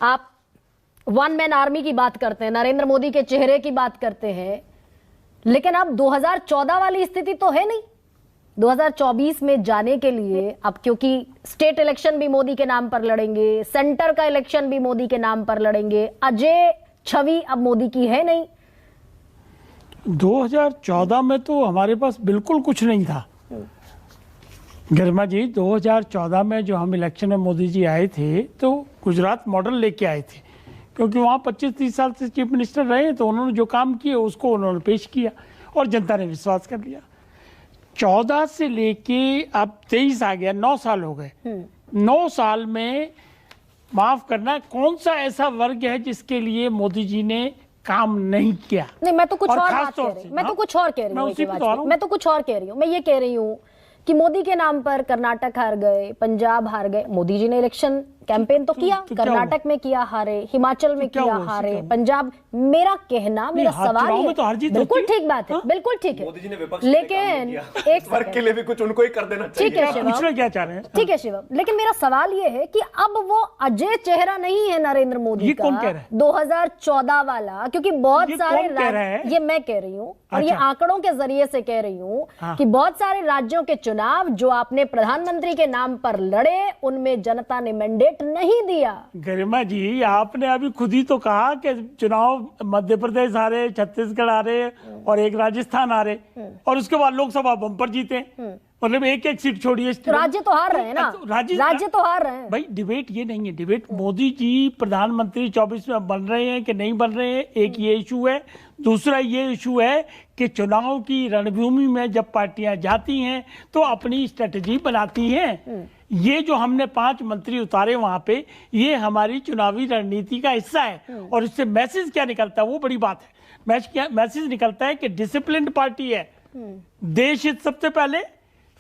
आप one man army की बात करते हैं, नरेंद्र मोदी के चेहरे की बात करते हैं, लेकिन अब 2014 वाली स्थिति तो है नहीं। 2024 में जाने के लिए अब क्योंकि स्टेट इलेक्शन भी मोदी के नाम पर लड़ेंगे, सेंटर का इलेक्शन भी मोदी के नाम पर लड़ेंगे, अजय छवि अब मोदी की है नहीं। 2014 में तो हमारे पास बिल्कुल कुछ नहीं था गरिमा जी। 2014 में जो हम इलेक्शन में मोदी जी आए थे तो गुजरात मॉडल लेके आए थे, क्योंकि वहाँ 25-30 साल से चीफ मिनिस्टर रहे, तो उन्होंने जो काम किए उसको उन्होंने पेश किया और जनता ने विश्वास कर लिया। 14 से लेके अब 23 आ गया, 9 साल हो गए। 9 साल में माफ करना, कौन सा ऐसा वर्ग है जिसके लिए मोदी जी ने काम नहीं किया? नहीं, मैं तो कुछ और बात कह रही हूँ, मैं तो कुछ और कह रही हूँ, मैं ये कह रही हूँ कि मोदी के नाम पर कर्नाटक हार गए, पंजाब हार गए। मोदी जी ने इलेक्शन कैंपेन तो किया, कर्नाटक में किया, हारे, हिमाचल में किया, हारे, पंजाब। मेरा कहना, मेरा सवाल ये, बिल्कुल ठीक बात है, बिल्कुल ठीक है, लेकिन एक वर्ग के लिए भी कुछ उनको ही कर देना चाहिए। ठीक है शिवम, क्या चाह रहे हैं? ठीक है शिवम, लेकिन मेरा सवाल ये है कि अब वो अजय चेहरा नहीं है नरेंद्र मोदी का 2014 वाला, क्योंकि बहुत सारे, ये मैं कह रही हूँ और ये आंकड़ों के जरिए से कह रही हूँ कि बहुत सारे राज्यों के चुनाव जो आपने प्रधानमंत्री के नाम पर लड़े, उनमें जनता ने मैंडेट नहीं दिया। गरिमा जी, आपने अभी खुद ही तो कहा कि चुनाव मध्य प्रदेश हारे, छत्तीसगढ़ हारे और एक राजस्थान हारे, और उसके बाद लोकसभा बम्पर जीते। मतलब एक सीट छोड़िए, राज्य तो हार रहे हैं ना, राज्य तो हार रहे हैं। भाई डिबेट ये नहीं है, डिबेट मोदी जी प्रधानमंत्री 24 में बन रहे हैं कि नहीं बन रहे हैं, एक ये इशू है। दूसरा ये इशू है कि चुनाव की रणभूमि में जब पार्टियां जाती हैं तो अपनी स्ट्रेटजी बनाती हैं। ये जो हमने 5 मंत्री उतारे वहां पे, ये हमारी चुनावी रणनीति का हिस्सा है। और इससे मैसेज क्या निकलता है, वो बड़ी बात है। मैसेज निकलता है कि डिसिप्लिन्ड पार्टी है, देश हित सबसे पहले,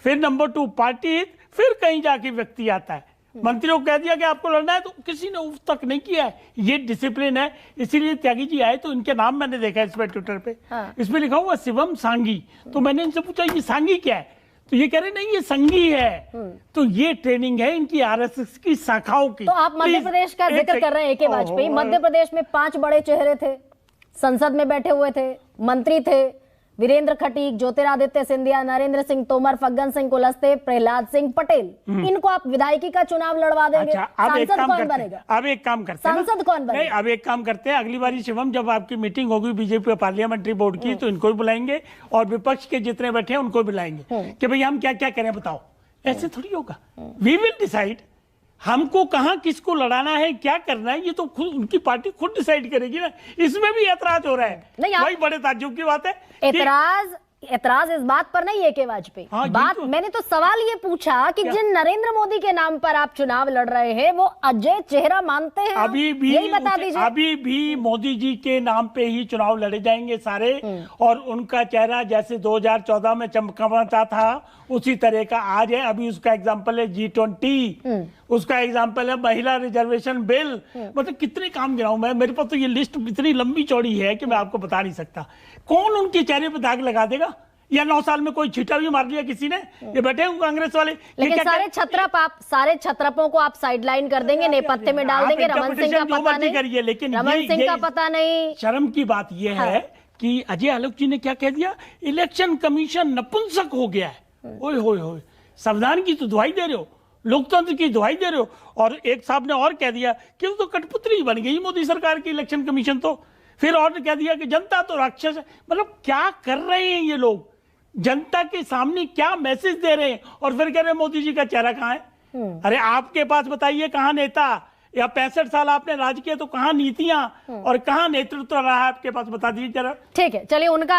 फिर नंबर 2 पार्टी हित, फिर कहीं जाके व्यक्ति आता है। मंत्रियों को कह दिया कि आपको लड़ना है तो किसी ने उफ तक नहीं किया है। ये डिसिप्लिन है। इसीलिए त्यागी जी आए तो इनके नाम मैंने देखा इस पे ट्विटर पे, इसमें लिखा हुआ शिवम सांगी। तो मैंने इनसे पूछा ये सांगी क्या है, तो ये कह रहे नहीं ये संगी है। तो ये ट्रेनिंग है इनकी आरएसएस की शाखाओं की। तो आप मध्य प्रदेश का जिक्र कर रहे हैं, AK वाजपेयी, मध्य प्रदेश में 5 बड़े चेहरे थे, संसद में बैठे हुए थे, मंत्री थे, वीरेंद्र खटीक, ज्योतिरादित्य सिंधिया, नरेंद्र सिंह तोमर, फग्गन सिंह कुलस्ते, प्रहलाद सिंह पटेल। इनको आप विधायकी का चुनाव लड़वा देंगे। सांसद कौन बनेगा? अब एक काम करते हैं, सांसद कौन बनेगा? नहीं, अब एक काम करते हैं, अगली बारी शिवम जब आपकी मीटिंग होगी बीजेपी पार्लियामेंट्री बोर्ड की, तो इनको भी बुलाएंगे और विपक्ष के जितने बैठे हैं उनको बुलाएंगे कि भाई हम क्या क्या करें बताओ। ऐसे थोड़ी होगा। वी विल डिसाइड हमको कहां किसको लड़ाना है, क्या करना है, ये तो खुद उनकी पार्टी खुद डिसाइड करेगी ना। इसमें भी ऐतराज हो रहा है, वही बड़े ताज्जुब की बात है। ऐतराज इस बात पर नहीं है कि वाजपेयी बात तो, मैंने तो सवाल ये पूछा कि जिन नरेंद्र मोदी के नाम पर आप चुनाव लड़ रहे हैं वो अजय चेहरा मानते हैं? अभी भी यही बता दीजिए। अभी भी मोदी जी के नाम पे ही चुनाव लड़े जाएंगे सारे, और उनका चेहरा जैसे 2014 में चमकता था उसी तरह का आज है। अभी उसका एग्जाम्पल है G20, उसका एग्जाम्पल है महिला रिजर्वेशन बिल। मतलब कितने काम गिनाऊं मैं, मेरे पास तो ये लिस्ट इतनी लंबी चौड़ी है कि मैं आपको बता नहीं सकता। कौन उनके चेहरे पे दाग लगा देगा? या 9 साल में कोई छीटा भी मार लिया किसी ने? ये बैठे हैं कांग्रेस वाले। लेकिन सारे छत्रपों को आप साइडलाइन कर देंगे, नेपथ्य में डाल देंगे। रमन सिंह का पता नहीं करिए, लेकिन रमन सिंह का पता नहीं। शर्म की बात यह है कि अजय आलोक जी ने क्या कह दिया, इलेक्शन कमीशन नपुंसक हो गया है। ओए होए होए, संविधान की तो दुहाई दे रहे हो, लोकतंत्र की दुहाई दे रहे हो। और एक साहब ने और कह दिया कि वो तो कठपुतली बन गई मोदी सरकार की इलेक्शन कमीशन। तो फिर और कह दिया कि जनता तो राक्षस है। मतलब क्या कर रहे हैं ये लोग, जनता के सामने क्या मैसेज दे रहे हैं? और फिर कह रहे हैं मोदी जी का चेहरा कहाँ है? अरे आपके पास बताइए कहाँ नेता, या 65 साल आपने राज किया तो कहाँ नीतियां और कहाँ नेतृत्व रहा है आपके पास, बता दीजिए जरा। ठीक है, चलिए उनका